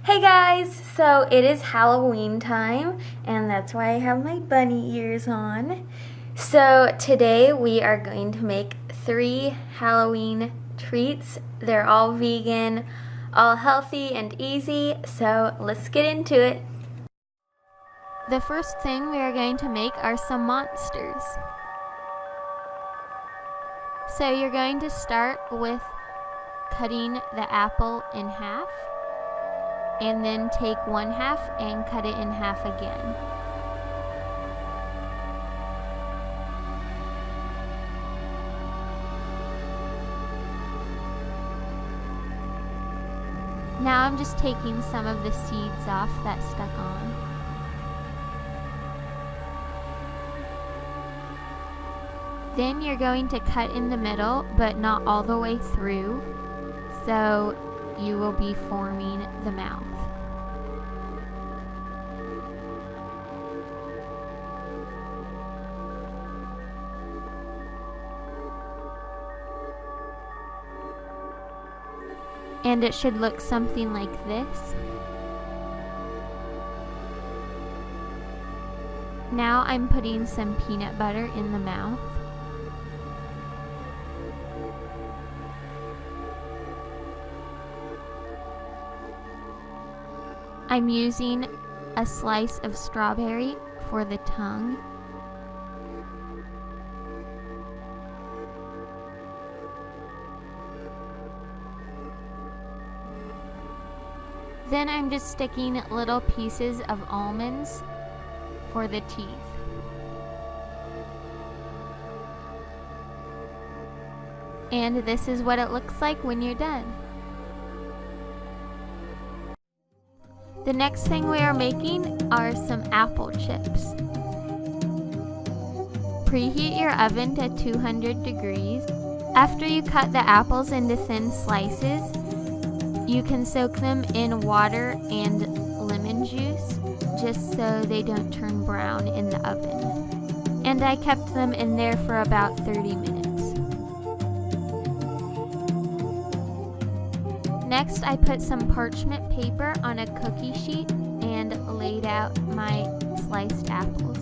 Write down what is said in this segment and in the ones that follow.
Hey guys, so it is Halloween time and that's why I have my bunny ears on. So today we are going to make 3 Halloween treats. They're all vegan, all healthy and easy, so let's get into it. The first thing we are going to make are some monsters. So you're going to start with cutting the apple in half, and then take one half and cut it in half again. Now I'm just taking some of the seeds off that stuck on. Then you're going to cut in the middle, but not all the way through, so you will be forming the mouth. And it should look something like this. Now I'm putting some peanut butter in the mouth. I'm using a slice of strawberry for the tongue. Then I'm just sticking little pieces of almonds for the teeth. And this is what it looks like when you're done. The next thing we are making are some apple chips. Preheat your oven to 200 degrees. After you cut the apples into thin slices, you can soak them in water and lemon juice just so they don't turn brown in the oven. And I kept them in there for about 30 minutes. Next, I put some parchment paper on a cookie sheet and laid out my sliced apples.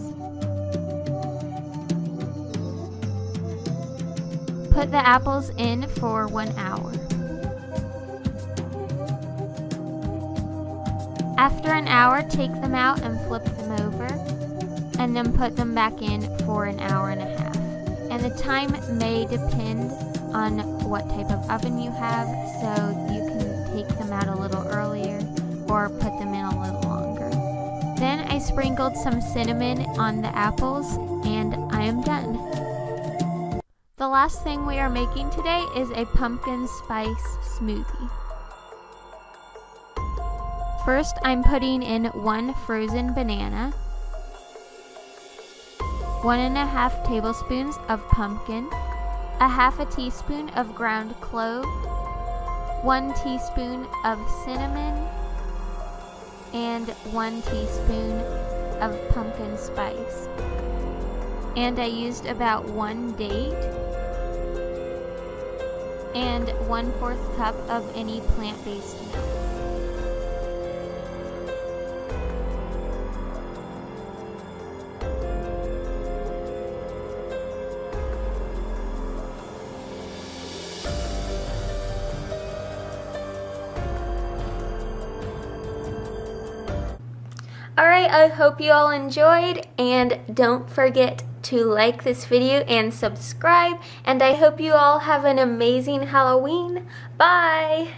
Put the apples in for 1 hour. After an hour, take them out and flip them over, and then put them back in for 1.5 hours. And the time may depend on what type of oven you have, so you can take them out a little earlier or put them in a little longer. Then I sprinkled some cinnamon on the apples, and I am done. The last thing we are making today is a pumpkin spice smoothie. First, I'm putting in 1 frozen banana, 1.5 tablespoons of pumpkin, 1/2 teaspoon of ground clove, 1 teaspoon of cinnamon, and 1 teaspoon of pumpkin spice. And I used about 1 date and 1/4 cup of any plant-based milk. Alright, I hope you all enjoyed, and don't forget to like this video and subscribe, and I hope you all have an amazing Halloween. Bye!